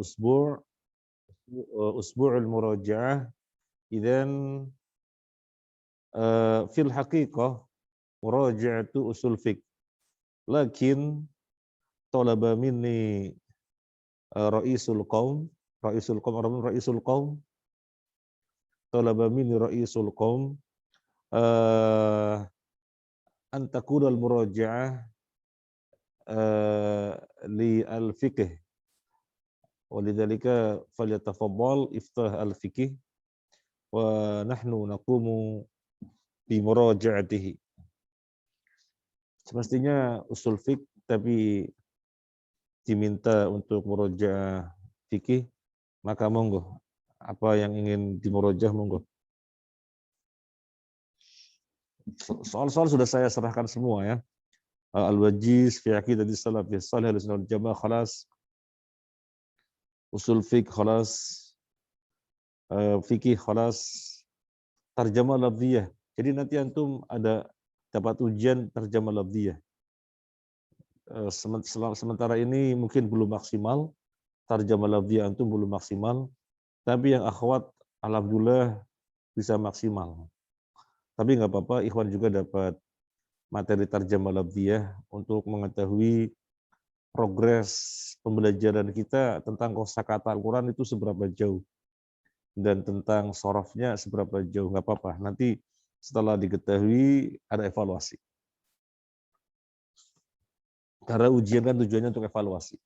usbu' usbu'ul murajaah. Idzan fil haqiqah muraja'atu usul fiqh. Lakin talaba minni ra'isul qaum talaba minni ra'isul qaum an takuna al muraja'ah li al fiqh. Walidzalika falyatafaddal iftah al fiqh wa nahnu naqumu bi muraja'atihi. Semestinya usul fiqh tapi diminta untuk murajaah fikih, maka monggo. Apa yang ingin dimurajaah monggo. Soal-soal sudah saya serahkan semua ya. Al-Wajiz fi aqidati salafis salih al-sunnah jamaah khalas. Usul fiqh khalas. Fikih khalas. Tarjamah lafziyah. Jadi nanti antum ada dapat ujian tarjamah lafziyah. Sementara ini mungkin belum maksimal, tarjamah lafziyah antum belum maksimal, tapi yang akhwat alhamdulillah bisa maksimal. Tapi nggak apa-apa, ikhwan juga dapat materi tarjamah lafziyah untuk mengetahui progres pembelajaran kita tentang kosakata Al-Quran itu seberapa jauh dan tentang sorofnya seberapa jauh. Nggak apa-apa, nanti setelah diketahui ada evaluasi. Karena ujian kan tujuannya untuk evaluasi.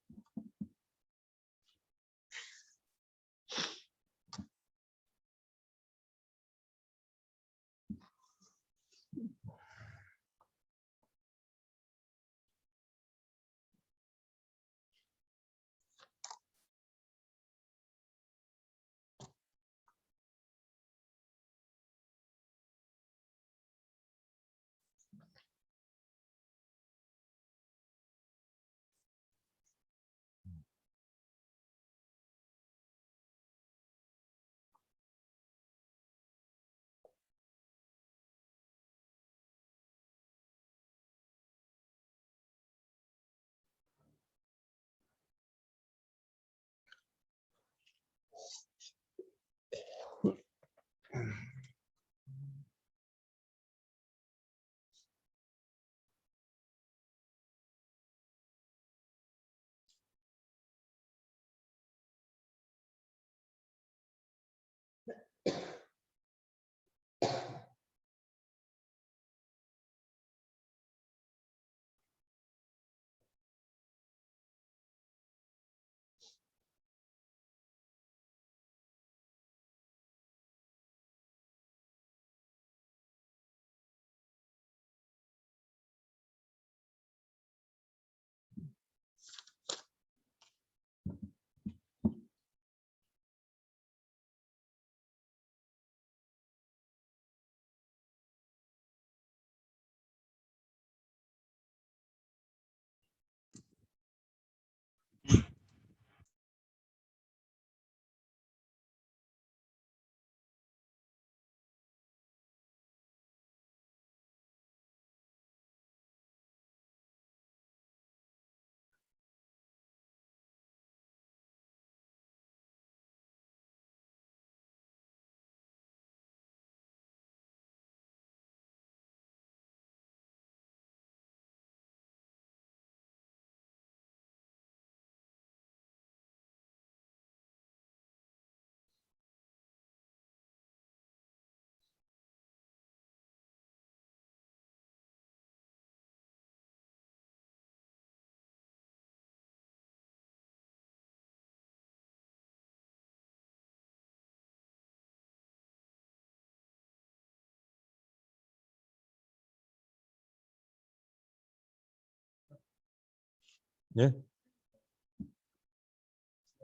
Ya.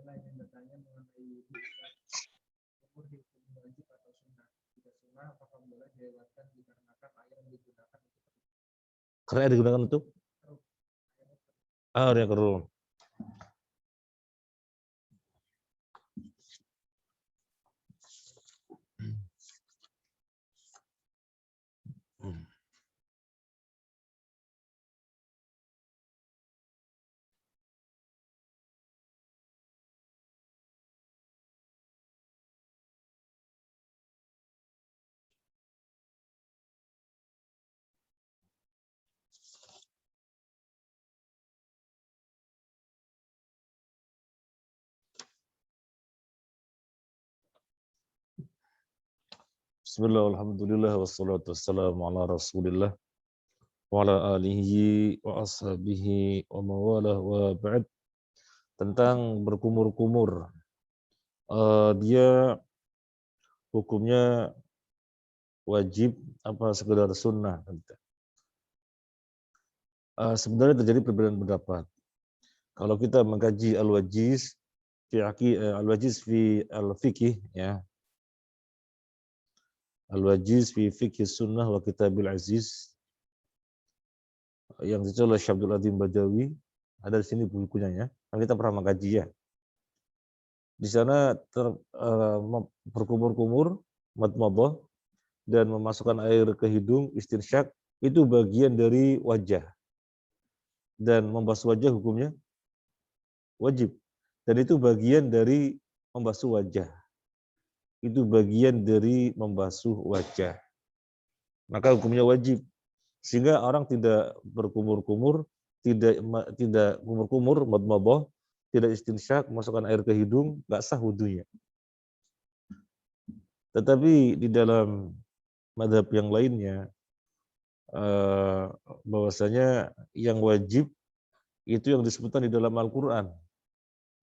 Yang bertanya mengenai umur hukum wajib atau sunnah. Jika sunnah, apakah boleh dilewatkan dikarenakan air yang digunakan untuk Karena yang digunakan untuk air yang keruh. Bismillah, alhamdulillah, wassalatu wassalamu ala rasulillah, wa ala alihi wa ashabihi wa mawalah wa ba'd. Tentang berkumur-kumur. Dia hukumnya wajib apa sekedar sunnah. Sebenarnya terjadi perbedaan pendapat. Kalau kita mengkaji al-wajiz fi al-fiqih, ya, al-wajiz fi fiqh sunnah wa kitabil aziz, yang ditulis oleh Syekh Abdul Aziz Badawi, ada di sini bukunya, ya. Kan kita pernah mengkaji, ya. Di sana berkumur-kumur, madmadah, dan memasukkan air ke hidung, istinsyak, itu bagian dari wajah. Dan membasuh wajah hukumnya wajib. Dan itu bagian dari membasuh wajah. Itu bagian dari membasuh wajah. Maka hukumnya wajib. Sehingga orang tidak berkumur-kumur, tidak kumur-kumur, madmadah, tidak istinsyak, masukkan air ke hidung, nggak sah wudunya. Tetapi di dalam mazhab yang lainnya, bahwasanya yang wajib itu yang disebutkan di dalam Al-Quran.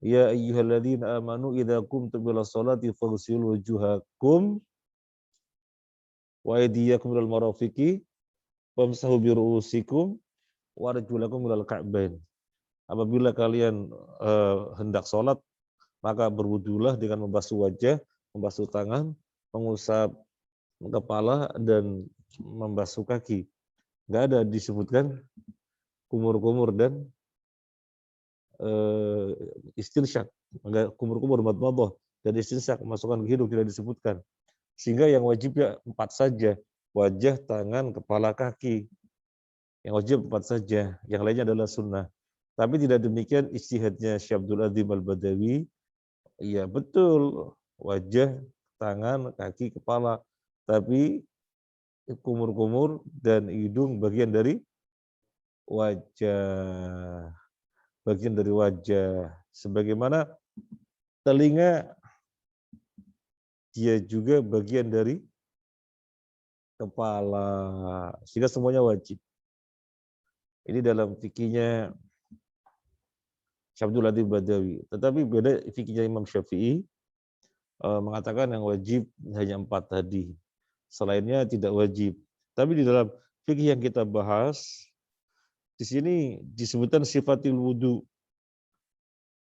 Ya ayyuhalladzina amanu idza qumtum ila sholati faghsilu wujuhakum wa aydiyakum ilal marafiqi wamsahu bi ru'usikum wa arjulakum ilal ka'bain. Apabila kalian hendak sholat, maka berwudulah dengan membasuh wajah, membasuh tangan, mengusap kepala, dan membasuh kaki. Nggak ada disebutkan kumur-kumur dan istinsyak. Enggak, kumur-kumur, madmadah, dan istinsyak, masukkan ke hidung tidak disebutkan. Sehingga yang wajibnya 4 saja. Wajah, tangan, kepala, kaki. Yang wajib 4 saja. Yang lainnya adalah sunnah. Tapi tidak demikian ijtihadnya Syekh Abdul Aziz Al-Badawi. Iya betul, wajah, tangan, kaki, kepala. Tapi kumur-kumur dan hidung bagian dari wajah. Bagian dari wajah. Sebagaimana telinga, dia juga bagian dari kepala. Sehingga semuanya wajib. Ini dalam fikihnya Syekh Abdul Aziz Badawi. Tetapi beda fikihnya Imam Syafi'i, mengatakan yang wajib hanya 4 tadi. Selainnya tidak wajib. Tapi di dalam fikih yang kita bahas, di sini disebutkan sifatil wudu.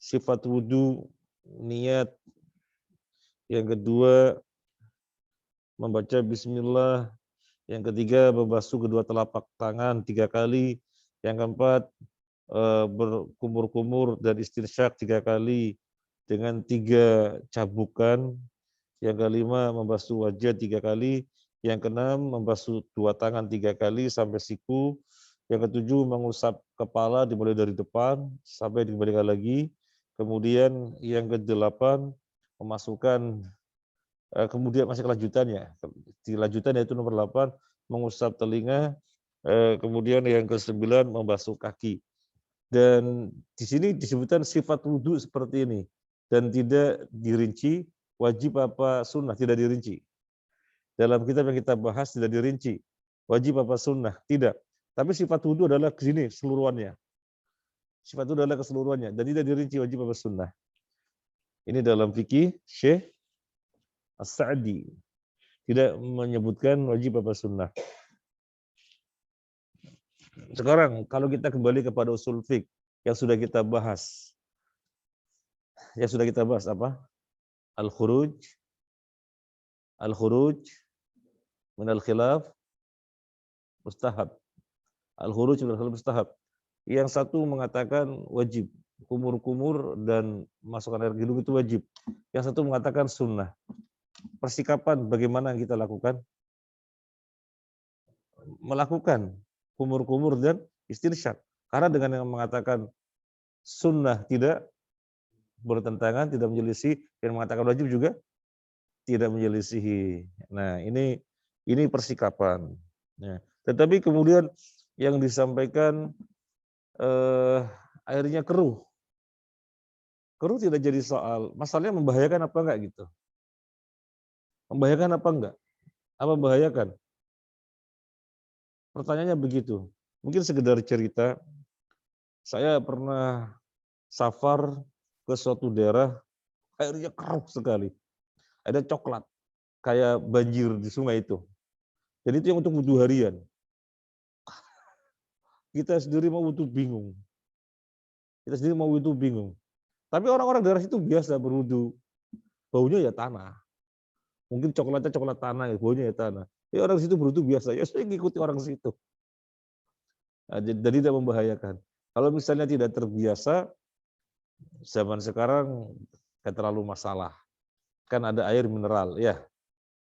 Sifat wudu, niat. Yang kedua, membaca bismillah. Yang ketiga, membasuh kedua telapak tangan 3 kali. Yang keempat, berkumur-kumur dan istinsyak 3 kali dengan 3 cabukan. Yang kelima, membasuh wajah 3 kali. Yang keenam, membasuh 2 tangan 3 kali sampai siku. Yang ketujuh, mengusap kepala dimulai dari depan sampai dikembalikan lagi. Kemudian yang kedelapan, memasukkan, kemudian masih kelanjutannya. Di lanjutan yaitu nomor 8, mengusap telinga. Kemudian yang ke-9, membasuh kaki. Dan di sini disebutkan sifat wudhu seperti ini. Dan tidak dirinci wajib apa sunnah, tidak dirinci. Dalam kitab yang kita bahas tidak dirinci wajib apa sunnah, tidak. Tapi sifat wudhu adalah ke sini keseluruhannya. Sifat wudhu adalah keseluruhannya dan tidak dirinci wajib apa sunnah. Ini dalam fikih Syekh As-Sa'di. Tidak menyebutkan wajib apa sunnah. Sekarang kalau kita kembali kepada usul fiqh yang sudah kita bahas. Yang sudah kita bahas apa? Al-khuruj min al-khilaf mustahab. Al-khuruj min al-khilaf mustahab. Yang satu mengatakan wajib, kumur-kumur dan masukkan air hidung itu wajib. Yang satu mengatakan sunnah. Persikapan bagaimana yang kita lakukan? Melakukan kumur-kumur dan istinsyak. Karena dengan yang mengatakan sunnah tidak bertentangan, tidak menyelisih, yang mengatakan wajib juga tidak menyelisihi. Nah, ini persikapan. Ya. Tetapi kemudian yang disampaikan airnya keruh. Keruh tidak jadi soal. Masalahnya membahayakan apa enggak gitu. Membahayakan apa enggak? Apa membahayakan? Pertanyaannya begitu. Mungkin sekedar cerita, saya pernah safar ke suatu daerah, airnya keruh sekali. Ada coklat, kayak banjir di sungai itu. Jadi itu yang untuk wudhu harian. Kita sendiri mau wudhu bingung. Kita sendiri mau wudhu bingung. Tapi orang-orang daerah itu biasa berwudhu. Baunya ya tanah. Mungkin coklatnya coklat tanah, ya, baunya ya tanah. Ya orang situ berwudhu biasa. Ya saya ngikuti orang situ. Nah, jadi tidak membahayakan. Kalau misalnya tidak terbiasa, zaman sekarang nggak terlalu masalah. Kan ada air mineral, ya,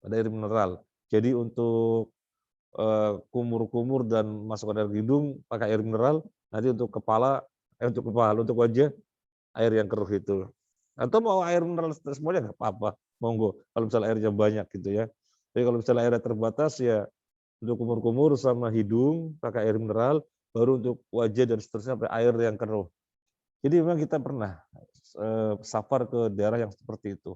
ada air mineral. Jadi untuk kumur-kumur dan masukkan air hidung pakai air mineral, nanti untuk untuk wajah air yang keruh itu. Atau mau air mineral semuanya nggak apa-apa, monggo. Kalau misalnya airnya banyak gitu ya. Tapi kalau misalnya airnya terbatas ya untuk kumur-kumur sama hidung pakai air mineral, baru untuk wajah dan seterusnya pakai air yang keruh. Jadi memang kita pernah safar ke daerah yang seperti itu.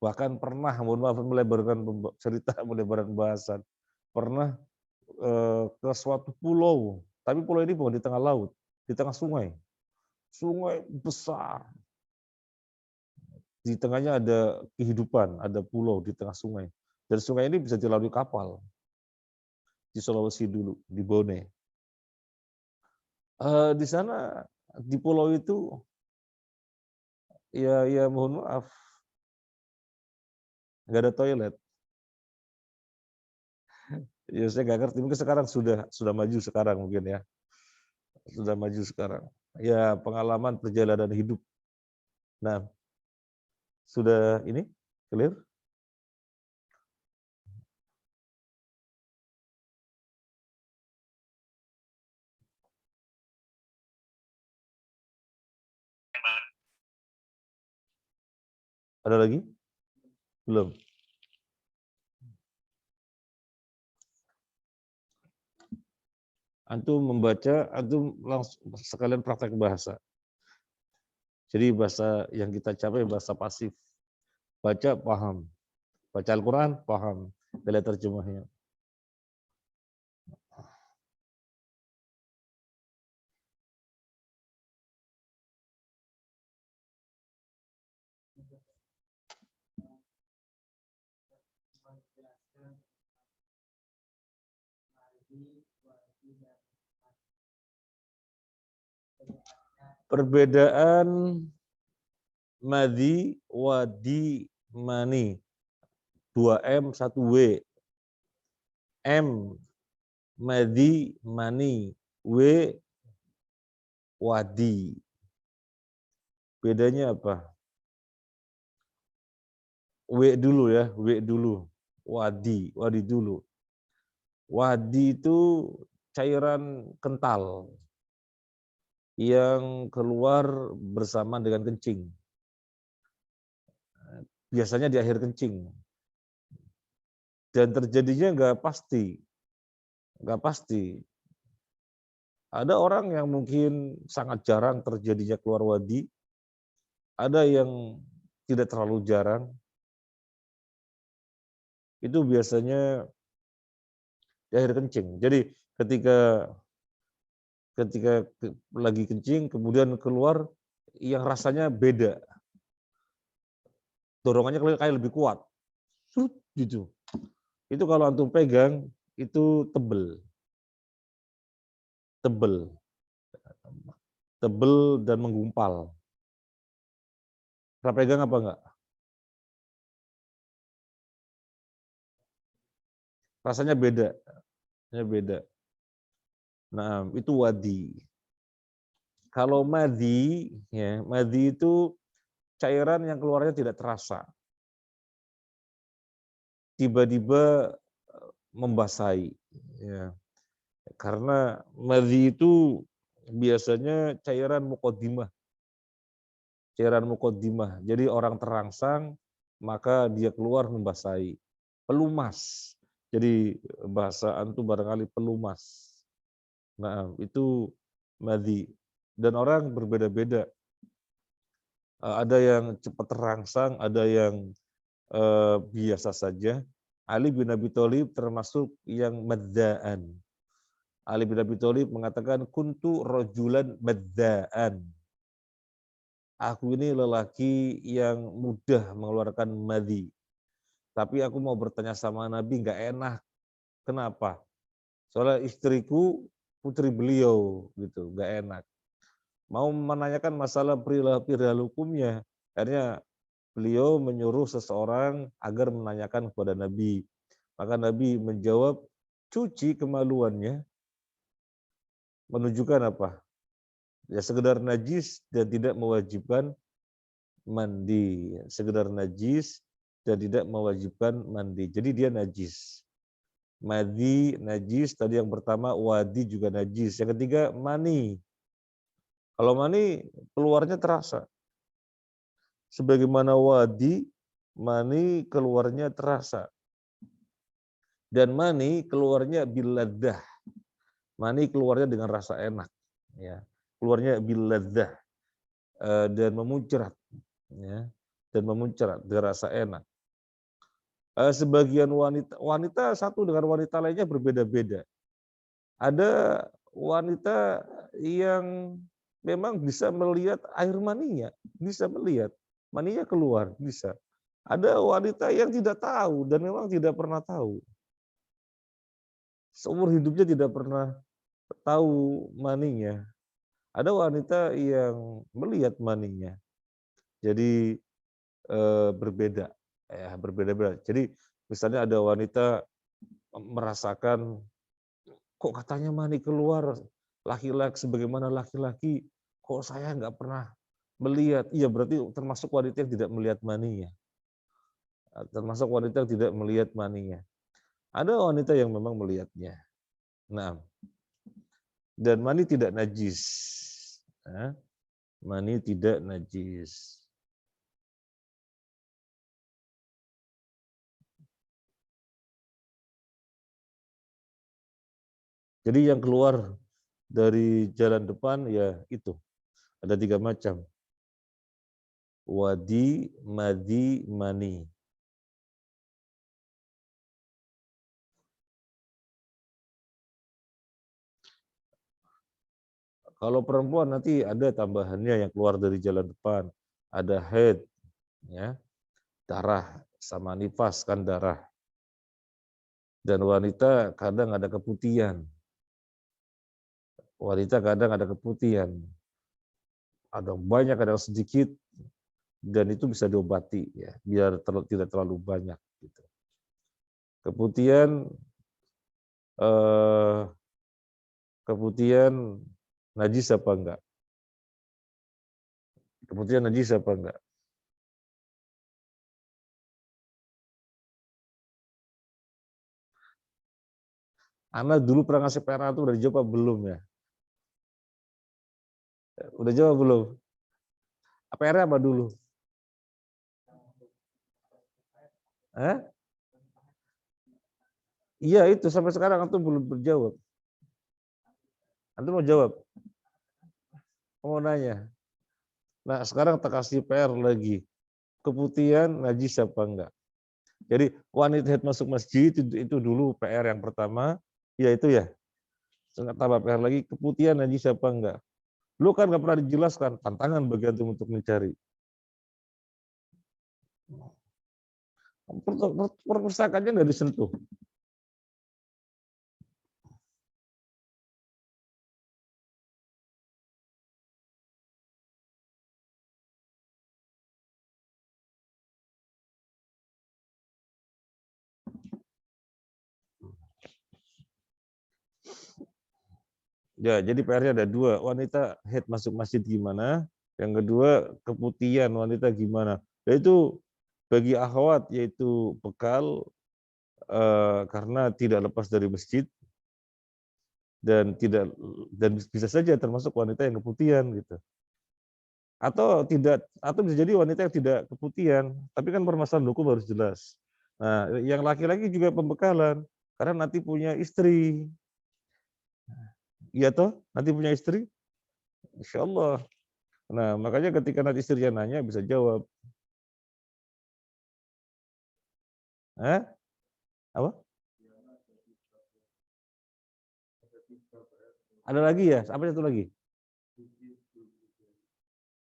Bahkan pernah, mohon maaf melebarkan cerita, melebarkan bahasan, pernah ke suatu pulau, tapi pulau ini bukan di tengah laut, di tengah sungai. Sungai besar. Di tengahnya ada kehidupan, ada pulau di tengah sungai. Dan sungai ini bisa dilalui kapal. Di Sulawesi dulu, di Bone. Di sana, di pulau itu, ya mohon maaf, nggak ada toilet. Ya saya nggak ngerti, mungkin sekarang sudah maju sekarang mungkin ya. Sudah maju sekarang. Ya pengalaman perjalanan hidup. Nah, sudah ini clear? Ada lagi? Belum. Antum membaca, antum langsung sekalian praktek bahasa. Jadi bahasa yang kita capai bahasa pasif. Baca, paham. Baca Al-Quran, paham. Lihat terjemahnya. Perbedaan madhi, wadi, mani. 2M, 1W. M, madhi, mani. W, wadi. Bedanya apa? W dulu ya, W dulu. Wadi dulu. Wadi itu cairan kental yang keluar bersama dengan kencing. Biasanya di akhir kencing. Dan terjadinya nggak pasti. Nggak pasti. Ada orang yang mungkin sangat jarang terjadinya keluar wadi. Ada yang tidak terlalu jarang. Itu biasanya di akhir kencing. Jadi ketika lagi kencing, kemudian keluar yang rasanya beda. Dorongannya kayak lebih kuat. Gitu. Itu kalau antum pegang, itu tebel. Tebel dan menggumpal. Pernah pegang apa enggak? Rasanya beda. Nah, itu wadi. Kalau madhi, ya, madhi itu cairan yang keluarnya tidak terasa. Tiba-tiba membasahi. Ya. Karena madhi itu biasanya cairan muqaddimah. Jadi orang terangsang, maka dia keluar membasahi. Pelumas. Jadi bahasa antum barangkali pelumas. Nah, itu madhi. Dan orang berbeda-beda. Ada yang cepat terangsang, ada yang biasa saja, Ali bin Abi Thalib termasuk yang maddaan. Ali bin Abi Thalib mengatakan kuntu rajulan maddaan. Aku ini lelaki yang mudah mengeluarkan madhi. Tapi aku mau bertanya sama Nabi nggak enak. Kenapa? Soalnya istriku putri beliau gitu, nggak enak. Mau menanyakan masalah perihal hukumnya, akhirnya beliau menyuruh seseorang agar menanyakan kepada Nabi. Maka Nabi menjawab, cuci kemaluannya menunjukkan apa? Ya sekedar najis dan tidak mewajibkan mandi. Sekedar najis dan tidak mewajibkan mandi. Jadi dia najis. Madi najis, tadi yang pertama wadi juga najis. Yang ketiga mani. Kalau mani keluarnya terasa. Sebagaimana wadi, mani keluarnya terasa. Dan mani keluarnya biladdah. Mani keluarnya dengan rasa enak. Ya. Keluarnya biladdah. Dan memuncrat. Ya. Dan memuncrat dengan rasa enak. Sebagian wanita satu dengan wanita lainnya berbeda-beda. Ada wanita yang memang bisa melihat air maninya, bisa melihat maninya keluar, bisa. Ada wanita yang tidak tahu dan memang tidak pernah tahu. Seumur hidupnya tidak pernah tahu maninya. Ada wanita yang melihat maninya. Jadi berbeda, ya berbeda-beda. Jadi misalnya ada wanita merasakan kok katanya mani keluar laki-laki sebagaimana laki-laki, kok saya nggak pernah melihat. Iya berarti termasuk wanita yang tidak melihat maninya. Termasuk wanita yang tidak melihat maninya. Ada wanita yang memang melihatnya. Nah, dan mani tidak najis. Mani tidak najis. Jadi yang keluar dari jalan depan ya itu. Ada 3 macam. Wadi, madi, mani. Kalau perempuan nanti ada tambahannya yang keluar dari jalan depan. Ada haid, ya, darah, sama nifas kan darah. Dan wanita kadang ada keputihan. Wanita kadang ada keputihan. Ada banyak, ada sedikit, dan itu bisa diobati ya, biar tidak terlalu banyak. Gitu. Keputihan, keputihan najis apa enggak? Keputihan najis apa enggak? Ana dulu pernah ngasih PRA itu udah dijawab belum ya? Udah jawab belum? PRA apa dulu? Iya itu sampai sekarang antum belum berjawab. Antum mau jawab? Mau nanya. Nah sekarang tak kasih PR lagi. Keputihan najis apa enggak? Jadi wanita haid masuk masjid itu dulu PR yang pertama. Ya itu ya. Tambah PR lagi keputihan najis apa enggak? Lu kan nggak pernah dijelaskan, tantangan bagi antum untuk mencari. Perpustakaannya nggak disentuh. Ya, jadi PR-nya ada 2. Wanita haid masuk masjid gimana? Yang kedua, keputihan wanita gimana? Yaitu bagi akhwat yaitu bekal karena tidak lepas dari masjid dan bisa saja termasuk wanita yang keputihan gitu. Atau bisa jadi wanita yang tidak keputihan, tapi kan permasalahan hukum harus jelas. Nah, yang laki-laki juga pembekalan karena nanti punya istri. Iya toh, nanti punya istri? Insya Allah. Nah, makanya ketika nanti istrinya nanya bisa jawab. Apa? Ada lagi ya? Apa satu lagi?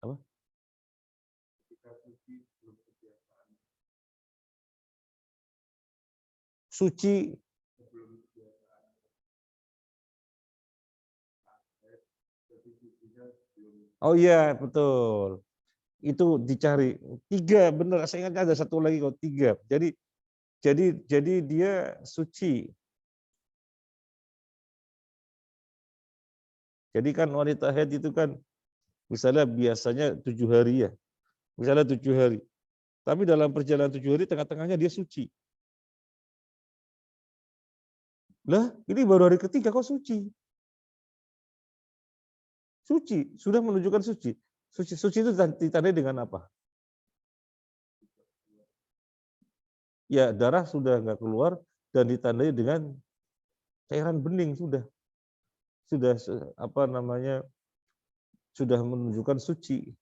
Apa? Suci. Oh iya, betul. Itu dicari. 3, benar. Saya ingat ada satu lagi kok, 3. Jadi dia suci. Jadi kan wanita haid itu kan misalnya biasanya 7 hari ya. Misalnya 7 hari. Tapi dalam perjalanan 7 hari tengah-tengahnya dia suci. Lah, ini baru hari ketiga kok suci. Suci, sudah menunjukkan suci. Suci itu ditandai dengan apa? Ya, darah sudah nggak keluar dan ditandai dengan cairan bening sudah apa namanya, sudah menunjukkan suci.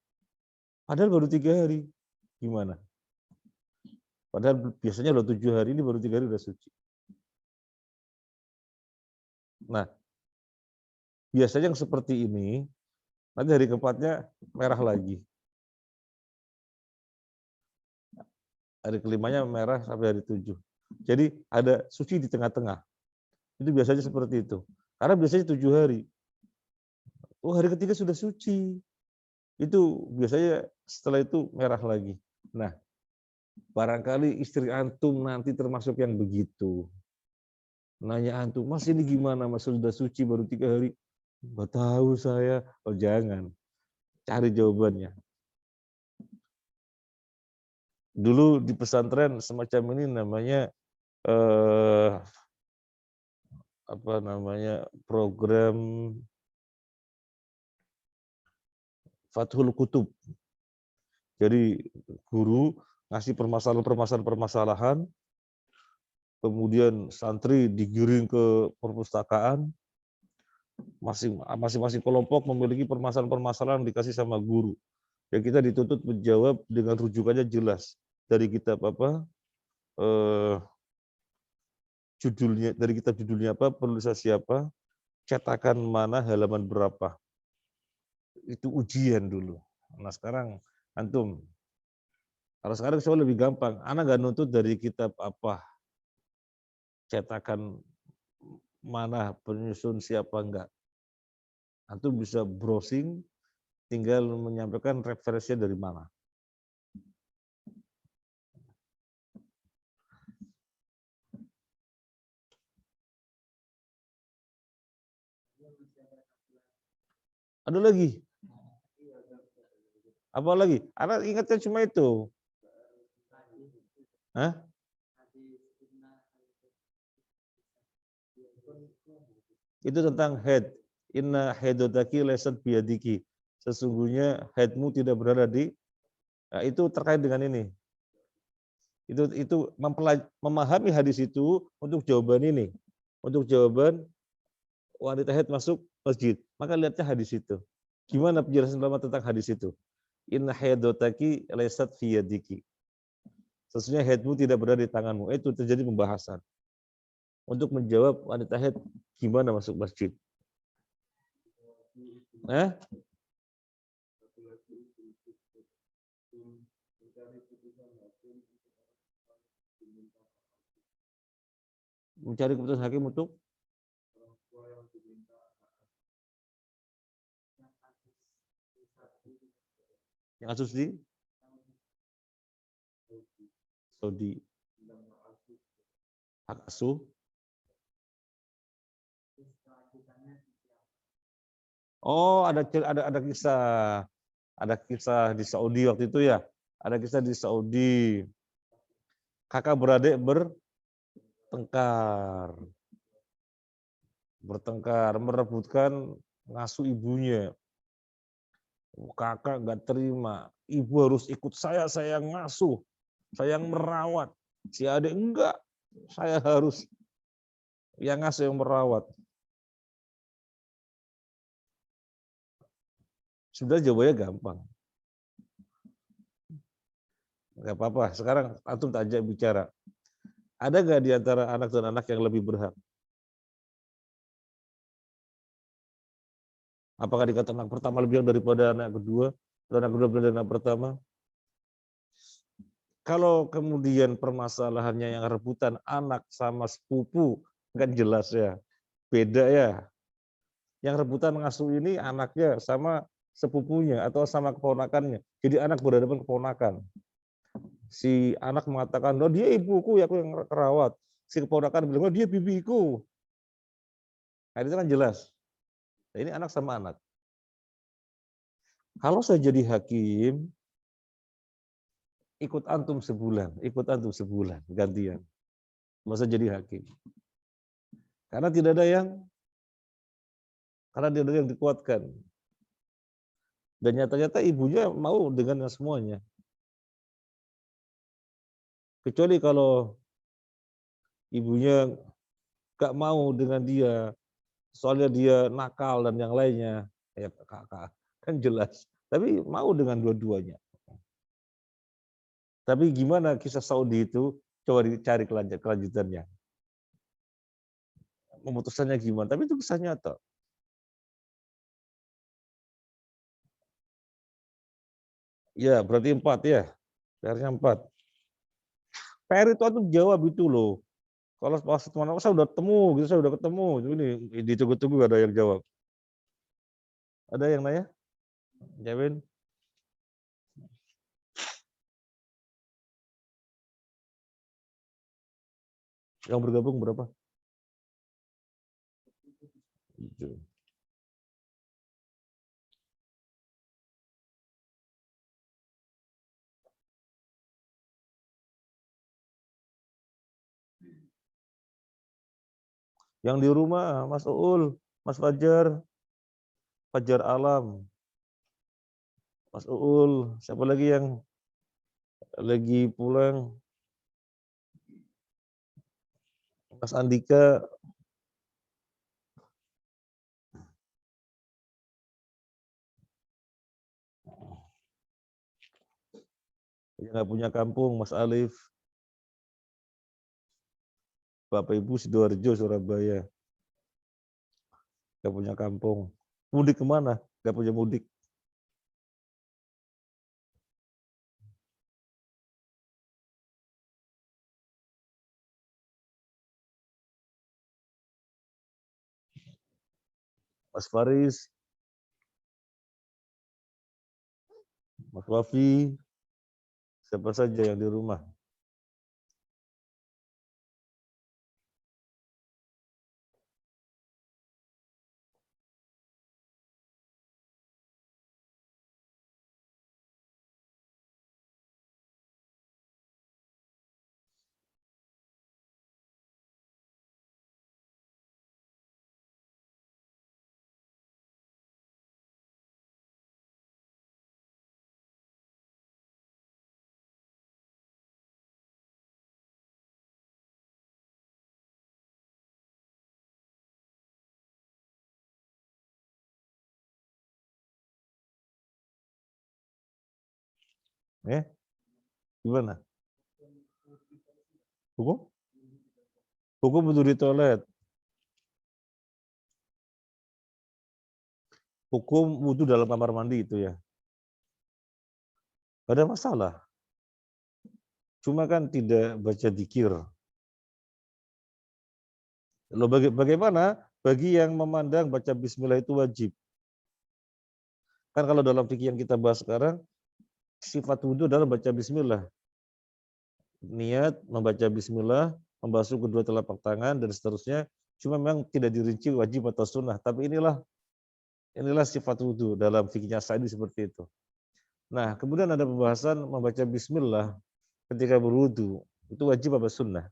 Padahal baru 3 hari. Gimana? Padahal biasanya udah 7 hari, ini baru 3 hari udah suci. Nah, biasanya yang seperti ini, nanti hari keempatnya merah lagi. Hari kelimanya merah sampai hari 7. Jadi ada suci di tengah-tengah. Itu biasanya seperti itu. Karena biasanya 7 hari. Oh, hari ketiga sudah suci. Itu biasanya setelah itu merah lagi. Nah, barangkali istri antum nanti termasuk yang begitu. Nanya antum, Mas ini gimana? Mas sudah suci baru 3 hari? Nggak tahu saya. Oh jangan. Cari jawabannya. Dulu di pesantren semacam ini namanya apa namanya, program Fathul Kutub. Jadi guru ngasih permasalahan-permasalahan, kemudian santri digiring ke perpustakaan, masing-masing kelompok memiliki permasalahan-permasalahan dikasih sama guru. Ya kita dituntut menjawab dengan rujukannya jelas dari kitab apa, judulnya, dari kitab judulnya apa, penulisnya siapa, cetakan mana, halaman berapa. Itu ujian dulu. Nah sekarang antum, kalau sekarang soal lebih gampang, anak nggak nuntut dari kitab apa, cetakan mana, penyusun siapa, enggak. Antum bisa browsing, tinggal menyampaikan referensinya dari mana. Ada lagi? Apa lagi? Anak ingatnya cuma itu. Hah? Itu tentang head. Inna haidotaki lesat biadiki. Sesungguhnya headmu tidak berada di. Nah, itu terkait dengan ini. Itu memahami hadis itu untuk jawaban ini. Untuk jawaban wanita haid masuk masjid. Maka lihatnya hadis itu. Gimana penjelasan ulama tentang hadis itu? Inna haidotaki lesat biadiki. Sesungguhnya headmu tidak berada di tanganmu. Itu terjadi pembahasan. Untuk menjawab wanita haid gimana masuk masjid. Mencari keputusan hakim untuk yang kasus di Saudi, hak asuh. Oh, ada kisah di Saudi waktu itu ya. Ada kisah di Saudi. Kakak beradik bertengkar, merebutkan ngasuh ibunya. Kakak nggak terima, ibu harus ikut saya yang ngasuh, saya yang merawat. Si adik enggak, saya harus yang ngasuh, yang merawat. Sudah jawabannya gampang. Enggak apa-apa, sekarang antum tak ajak bicara. Ada nggak di antara anak dan anak yang lebih berhak? Apakah dikata anak pertama lebih berhak daripada anak kedua, atau anak kedua lebih dari anak pertama? Kalau kemudian permasalahannya yang rebutan anak sama sepupu, kan jelas ya, beda ya. Yang rebutan ngasuh ini anaknya sama sepupunya atau sama keponakannya. Jadi anak berhadapan keponakan. Si anak mengatakan, oh dia ibuku, ya aku yang kerawat. Si keponakan bilang, oh dia bibiku. Nah itu kan jelas. Nah, ini anak sama anak. Kalau saya jadi hakim, ikut antum sebulan, gantian. Masa jadi hakim. Karena tidak ada yang dikuatkan. Dan nyata-nyata ibunya mau dengan semuanya. Kecuali kalau ibunya gak mau dengan dia, soalnya dia nakal dan yang lainnya, ya kakak kan jelas. Tapi mau dengan dua-duanya. Tapi gimana kisah Saudi itu? Coba dicari kelanjutannya. Memutusannya gimana? Tapi itu kisah nyata. Ya, berarti 4 ya. PR-nya 4. PR itu antum jawab itu loh. Kalau pas teman saya udah ketemu, gitu saya udah ketemu. Ini ditunggu-tunggu ada yang jawab. Ada yang nanya? Jawabin. Yang bergabung berapa? 7. Yang di rumah, Mas Uul, Mas Fajar, Fajar Alam, Mas Uul, siapa lagi yang lagi pulang? Mas Andika. Yang nggak punya kampung, Mas Alif. Bapak Ibu Sidoarjo, Surabaya. Nggak punya kampung. Mudik kemana? Nggak punya mudik. Mas Faris, Mas Wafi, siapa saja yang di rumah. Gimana? Hukum? Hukum butuh di toilet. Hukum wudhu dalam kamar mandi itu ya. Gak ada masalah. Cuma kan tidak baca dzikir. Lalu bagaimana bagi yang memandang baca bismillah itu wajib? Kan kalau dalam fikih yang kita bahas sekarang, sifat wudhu adalah baca bismillah. Niat membaca bismillah, membasuh kedua telapak tangan dan seterusnya. Cuma memang tidak dirinci wajib atau sunnah. Tapi inilah sifat wudhu dalam fikihnya Sa'di seperti itu. Nah, kemudian ada pembahasan membaca bismillah ketika berwudu. Itu wajib apa sunnah?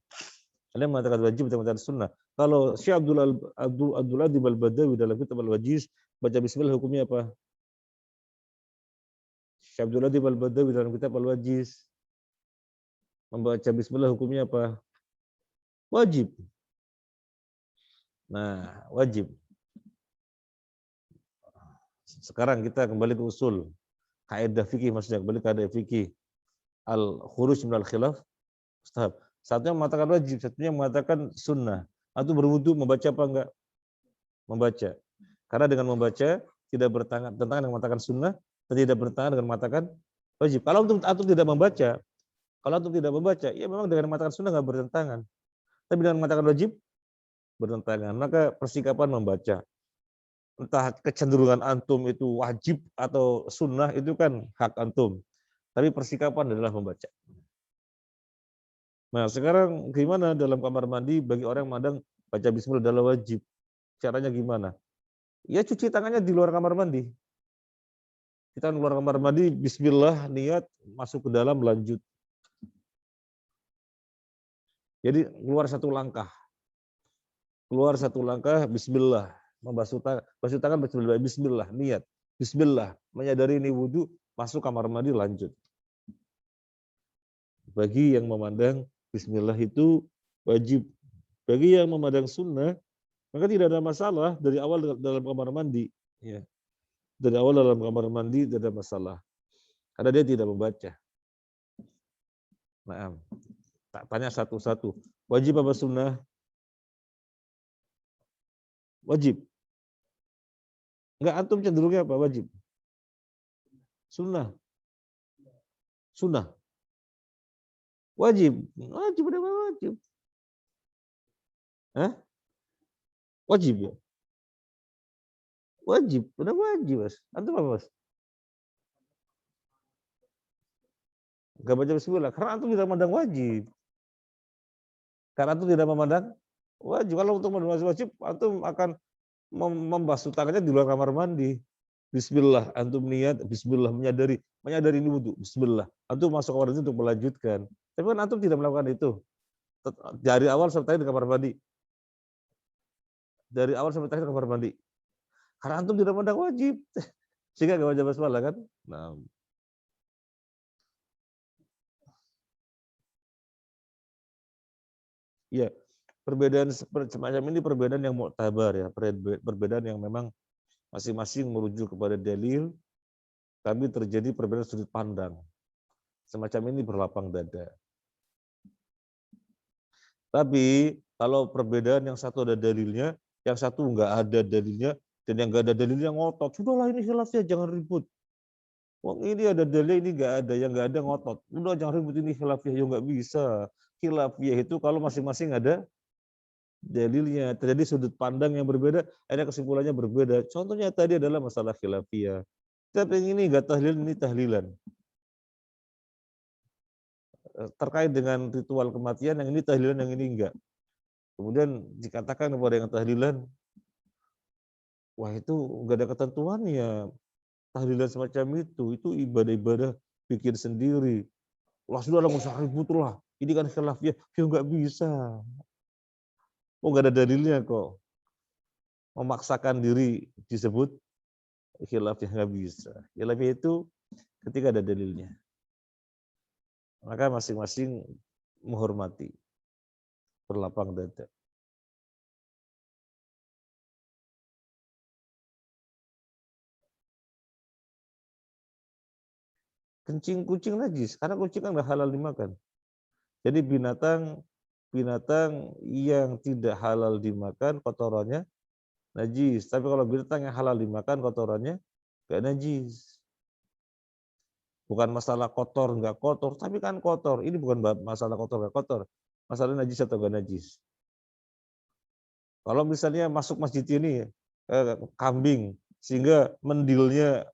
Ada yang mengatakan wajib, ada yang mengatakan sunnah. Kalau Syekh Abdul Adib Al-Badawi dalam kitab Al-Wajiz, baca bismillah hukumnya apa? Syekh Abdul Adib Al-Badawi dalam kitab Al-Wajiz, membaca bismillah hukumnya apa? Wajib. Nah, wajib. Sekarang kita kembali ke usul. Kaidah fikih maksudnya, kembali ke kaidah fikih. Al-khuruj minal khilaf mustahab. Satunya mengatakan wajib, satunya mengatakan sunnah. Atau berwudu membaca apa enggak? Membaca. Karena dengan membaca tidak bertentangan dengan mengatakan sunnah dan tidak bertentangan dengan mengatakan wajib. Kalau antum tidak membaca, ya memang dengan mengatakan sunnah enggak bertentangan. Tapi dengan mengatakan wajib bertentangan. Maka persikapan membaca. Entah kecenderungan antum itu wajib atau sunnah itu kan hak antum. Tapi persikapan adalah membaca. Nah, sekarang gimana dalam kamar mandi bagi orang yang memandang baca bismillah adalah wajib? Caranya gimana? Ya cuci tangannya di luar kamar mandi. Kita keluar kamar mandi, bismillah, niat, masuk ke dalam, lanjut. Jadi keluar satu langkah, bismillah, membasuh tangan, bismillah, niat, bismillah, menyadari ini wudhu, masuk kamar mandi, lanjut. Bagi yang memandang bismillah itu wajib. Bagi yang memandang sunnah, maka tidak ada masalah dari awal dalam kamar mandi. Ya. Dari awal dalam kamar mandi tidak ada masalah. Karena dia tidak membaca. Nah, tak tanya satu-satu. Wajib apa sunnah? Wajib. Enggak, antum cenderungnya apa? Wajib. Sunnah. Sunnah. Wajib. Wajib ada wajib. Hah? Wajib ya? Wajib. Udah wajib, Mas. Antum apa, Mas? Enggak baca bismillah. Karena antum tidak memandang wajib. Karena antum tidak memandang wajib. Kalau untuk memandang wajib, antum akan membasuh tangannya di luar kamar mandi. Bismillah, antum niat, bismillah, menyadari ini wudhu, bismillah. Antum masuk kamar mandi untuk melanjutkan. Tapi kan antum tidak melakukan itu. Dari awal sampai di kamar mandi. Dari awal sampai terakhir di kamar mandi. Karena antum tidak memandang wajib. Sehingga enggak wajib basmalah kan? Nah. Ya, perbedaan semacam ini perbedaan yang mu'tabar ya, perbedaan yang memang masing-masing merujuk kepada dalil, tapi terjadi perbedaan sudut pandang. Semacam ini berlapang dada. Tapi kalau perbedaan yang satu ada dalilnya, yang satu enggak ada dalilnya, dan yang enggak ada dalilnya ngotot, sudahlah ini khilafnya jangan ribut. Wong ini ada dalil, ini enggak ada, yang enggak ada ngotot. Udah jangan ribut ini khilafiyah, ya enggak bisa. Khilafiyah itu kalau masing-masing ada dalilnya, terjadi sudut pandang yang berbeda, akhirnya kesimpulannya berbeda. Contohnya tadi adalah masalah khilafiyah. Tapi ini enggak tahlil, ini tahlilan. Terkait dengan ritual kematian, yang ini tahlilan, yang ini enggak. Kemudian dikatakan kepada yang tahlilan, wah itu enggak ada ketentuannya. Tahlilan semacam itu ibadah-ibadah bikin sendiri. Wah sudah lah, nggak usah ribut lah. Ini kan khilafiyah, ya enggak bisa. Oh enggak ada dalilnya kok. Memaksakan diri disebut khilafiyah, enggak bisa. Khilafiyah itu ketika ada dalilnya. Maka masing-masing menghormati, berlapang dada. Kencing kucing najis, karena kucing kan nggak halal dimakan. Jadi binatang yang tidak halal dimakan kotorannya najis. Tapi kalau binatang yang halal dimakan kotorannya nggak najis. Bukan masalah kotor nggak kotor, tapi kan kotor. Ini bukan masalah kotor nggak kotor, masalah najis atau nggak najis. Kalau misalnya masuk masjid ini kambing sehingga mendilnya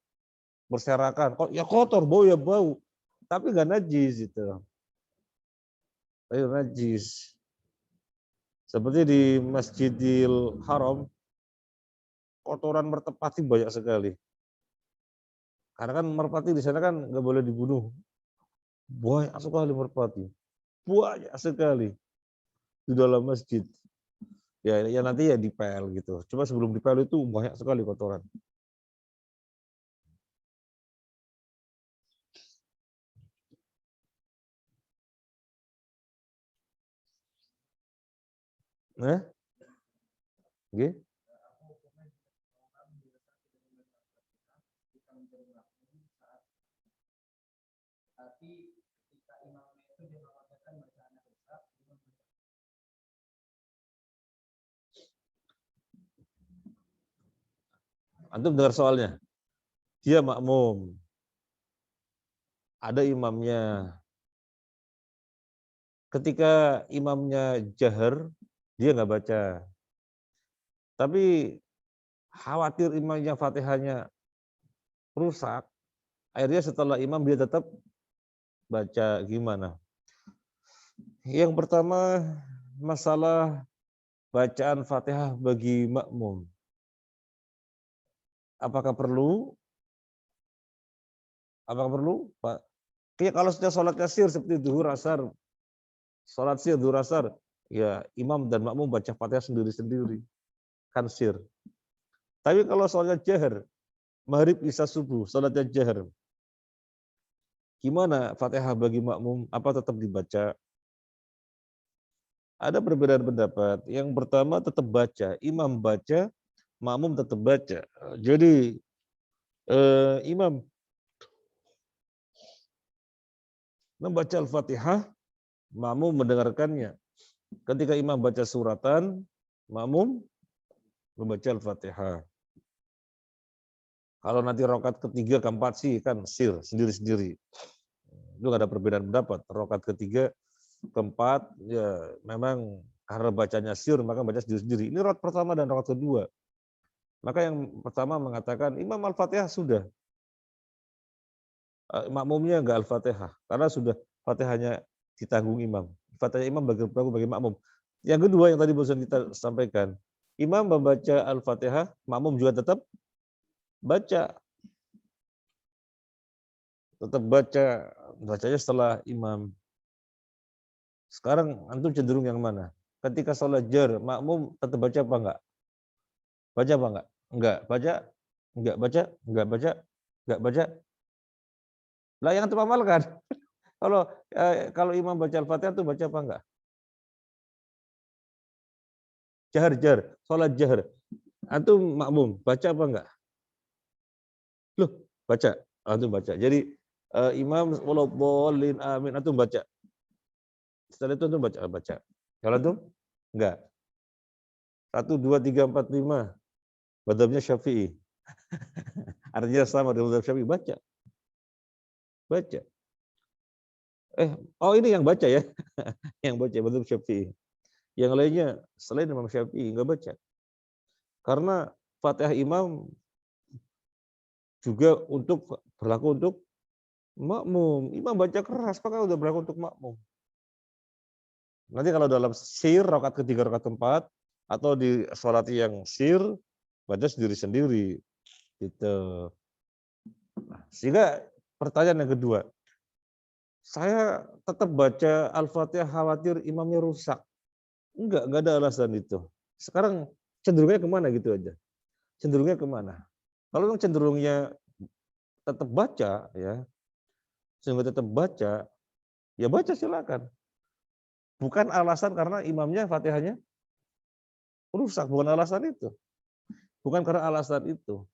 berserakan, ya kotor, bau ya bau, tapi nggak najis itu. Tapi najis. Seperti di Masjidil Haram, kotoran merpati banyak sekali. Karena kan merpati di sana kan nggak boleh dibunuh. Banyak sekali merpati. Banyak sekali di dalam masjid. Ya nanti ya dipel gitu. Cuma sebelum dipel itu banyak sekali kotoran. Nah, okay. Tapi ketika imamnya itu dia mengatakan bacaan yang besar, Antum dengar soalnya. Dia makmum. Ada imamnya. Ketika imamnya jahar, dia nggak baca. Tapi khawatir imamnya Fatihahnya rusak. Akhirnya setelah imam dia tetap baca. Gimana? Yang pertama, masalah bacaan Fatihah bagi makmum. Apakah perlu? Apakah perlu, Pak? Ya, kalau sudah sholatnya sir seperti duhur asar, sholat sir duhur asar, ya imam dan makmum baca Fatihah sendiri-sendiri, kan sir. Tapi kalau sholatnya jahar, maghrib isya subuh, sholatnya jahar, gimana Fatihah bagi makmum? Apa tetap dibaca? Ada perbedaan pendapat. Yang pertama tetap baca, imam baca, makmum tetap baca. Jadi imam membaca Al-Fatihah, makmum mendengarkannya. Ketika imam baca suratan, makmum membaca Al-Fatihah. Kalau nanti rokat ketiga, keempat sih kan sir sendiri-sendiri. Itu nggak ada perbedaan pendapat. Rokat ketiga, keempat, ya memang karena bacanya sir maka baca sendiri-sendiri. Ini rokat pertama dan rokat kedua. Maka yang pertama mengatakan Imam Al-Fatihah sudah, makmumnya enggak Al-Fatihah karena sudah Fatihahnya ditanggung imam. Fatihah imam bagi makmum. Yang kedua yang tadi barusan kita sampaikan, imam membaca Al-Fatihah, makmum juga tetap baca. Tetap baca, bacanya setelah imam. Sekarang antum cenderung yang mana? Ketika sholat jar, makmum tetap baca apa enggak? Baca apa enggak? Enggak. Baca? Enggak baca? Enggak baca? Enggak baca? Lah yang antum amalkan. Kalau imam baca Al-Fatihah tuh baca apa enggak? Jahar, sholat jahar. Antum makmum, baca apa enggak? Loh, baca. Antum baca. Jadi imam walaupun amin, antum baca. Setelah itu antum baca. Kalau antum enggak. 1, 2, 3, 4, 5. Madzhabnya Syafi'i. Artinya sama dengan madzhab Syafi'i, baca. Baca. Ini yang baca ya. Yang baca madzhab Syafi'i. Yang lainnya selain Imam Syafi'i enggak baca. Karena Fatihah imam juga berlaku untuk makmum. Imam baca keras, maka udah berlaku untuk makmum. Nanti kalau dalam sir, rakaat ketiga, rakaat keempat, atau di sholat yang sir, baca sendiri-sendiri. Gitu. Sehingga pertanyaan yang kedua, saya tetap baca Al-Fatihah khawatir imamnya rusak. Enggak ada alasan itu. Sekarang cenderungnya kemana gitu aja. Cenderungnya kemana? Kalau cenderungnya tetap baca, ya, sehingga tetap baca, ya baca silakan. Bukan alasan karena imamnya Fatihahnya rusak, bukan alasan itu. Bukan karena alasan itu.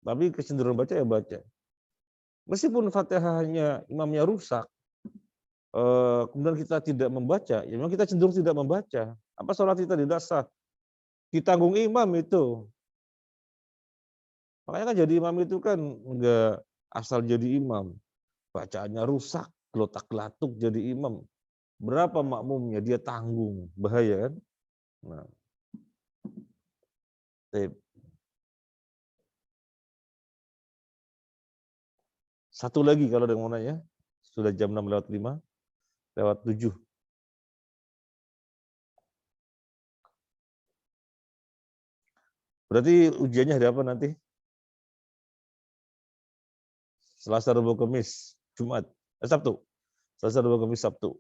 Tapi kecenderungan baca ya baca. Meskipun Fatihahnya imamnya rusak, kemudian kita tidak membaca, ya memang kita cenderung tidak membaca. Apa sholat kita tidak sah? Ditanggung imam itu. Makanya kan jadi imam itu kan enggak asal jadi imam. Bacaannya rusak, gelotak-gelatuk jadi imam. Berapa makmumnya dia tanggung, bahaya kan? Nah, satu lagi kalau ada yang mau nanya, sudah jam 6:05, lewat 7. Berarti ujiannya hari apa nanti? Selasa, Rabu, Kamis, Jumat, Sabtu. Selasa, Rabu, Kamis, Sabtu.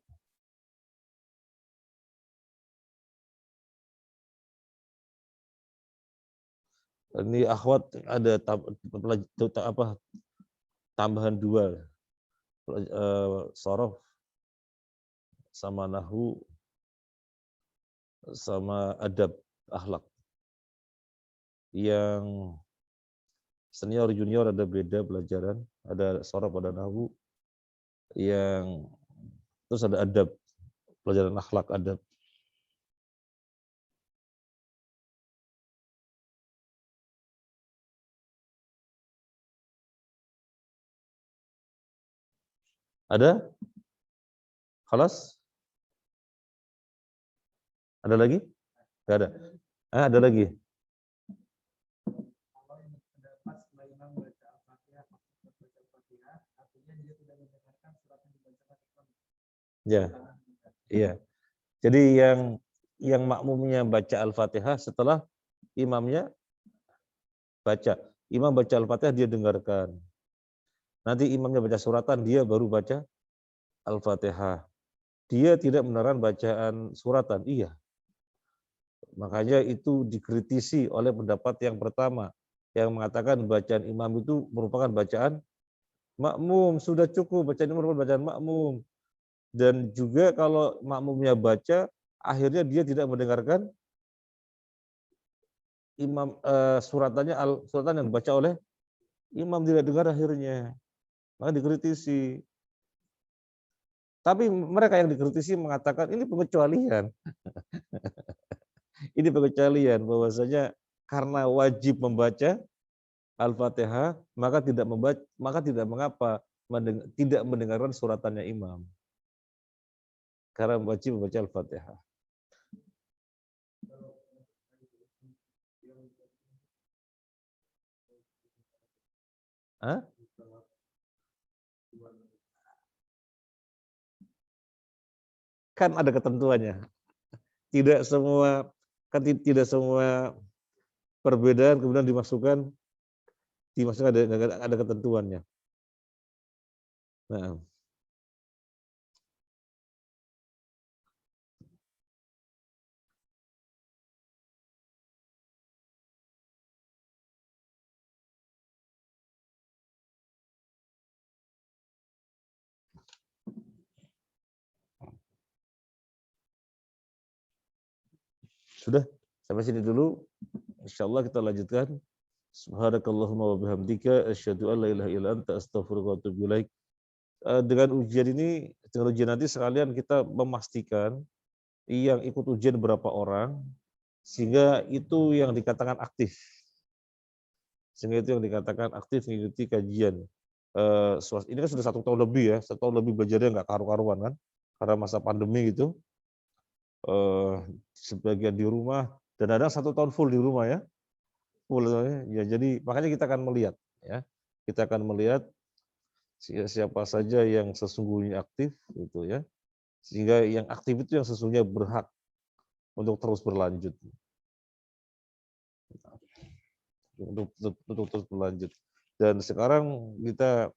Ini akhwat ada tambahan 2, sorof sama nahu sama adab akhlak. Yang senior junior ada beda pelajaran, ada sorof, ada nahu. Yang terus ada adab, pelajaran akhlak adab. Ada? Khalas? Ada lagi? Nggak ada. Ada lagi. Kalau yang terdapat setelah imam baca Al-Fatihah, baca Al-Fatihah, artinya dia tidak mendengarkan surat yang dibacakan imam. Ya. Iya. Jadi yang makmumnya baca Al-Fatihah setelah imamnya baca. Imam baca Al-Fatihah dia dengarkan. Nanti imamnya baca suratan, dia baru baca Al-Fatihah. Dia tidak mendengarkan bacaan suratan. Iya. Makanya itu dikritisi oleh pendapat yang pertama yang mengatakan bacaan imam itu merupakan bacaan makmum, sudah cukup bacaan imam merupakan bacaan makmum. Dan juga kalau makmumnya baca, akhirnya dia tidak mendengarkan imam suratan yang dibaca oleh imam, tidak dengar akhirnya. Maka dikritisi. Tapi mereka yang dikritisi mengatakan ini pengecualian. Ini pengecualian bahwasanya karena wajib membaca Al-Fatihah, maka tidak mengapa tidak mendengarkan suratannya imam. Karena wajib membaca Al-Fatihah. Hah? Kan ada ketentuannya. Tidak semua perbedaan kemudian dimasukkan ada ketentuannya. Nah, sudah sampai sini dulu. Insyaallah kita lanjutkan. Subhanakallahumma wa bihamdika asyhadu an la ilaha illa anta astaghfiruka wa atubu ilaik. Dengan ujian ini, dengan ujian nanti sekalian kita memastikan yang ikut ujian berapa orang, sehingga itu yang dikatakan aktif. Sehingga itu yang dikatakan aktif mengikuti kajian. Ini kan sudah 1 tahun lebih ya, 1 tahun lebih belajarnya nggak karu-karuan kan, karena masa pandemi gitu. Sebagian di rumah, dan ada 1 tahun full di rumah ya. Full ya, jadi makanya kita akan melihat ya. Kita akan melihat siapa saja yang sesungguhnya aktif gitu ya. Sehingga yang aktif itu yang sesungguhnya berhak untuk terus berlanjut. Untuk terus berlanjut. Dan sekarang kita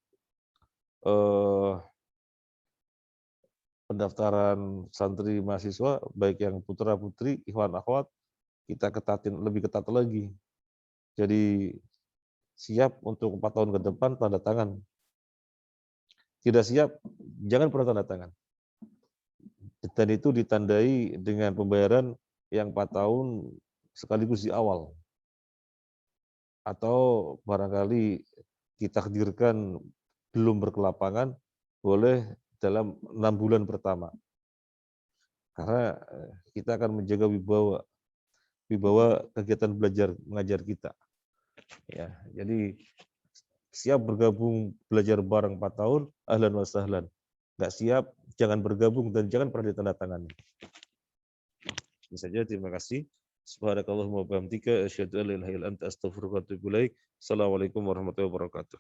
pendaftaran santri mahasiswa baik yang putra putri, ikhwan akhwat, kita lebih ketat lagi. Jadi siap untuk 4 tahun ke depan tanda tangan. Tidak siap, jangan pernah tanda tangan. Dan itu ditandai dengan pembayaran yang 4 tahun sekaligus di awal. Atau barangkali ditakdirkan belum berkelapangan, boleh dalam 6 bulan pertama. Karena kita akan menjaga wibawa kegiatan belajar mengajar kita. Ya, jadi siap bergabung belajar bareng 4 tahun, ahlan wa sahlan. Nggak siap, jangan bergabung dan jangan pernah ditandatangani. Ini saja, terima kasih. Subhanakallahumma wa bihamdika asyhadu an la ilaha illa anta astaghfiruka wa atubu ilaik. Assalamualaikum warahmatullahi wabarakatuh.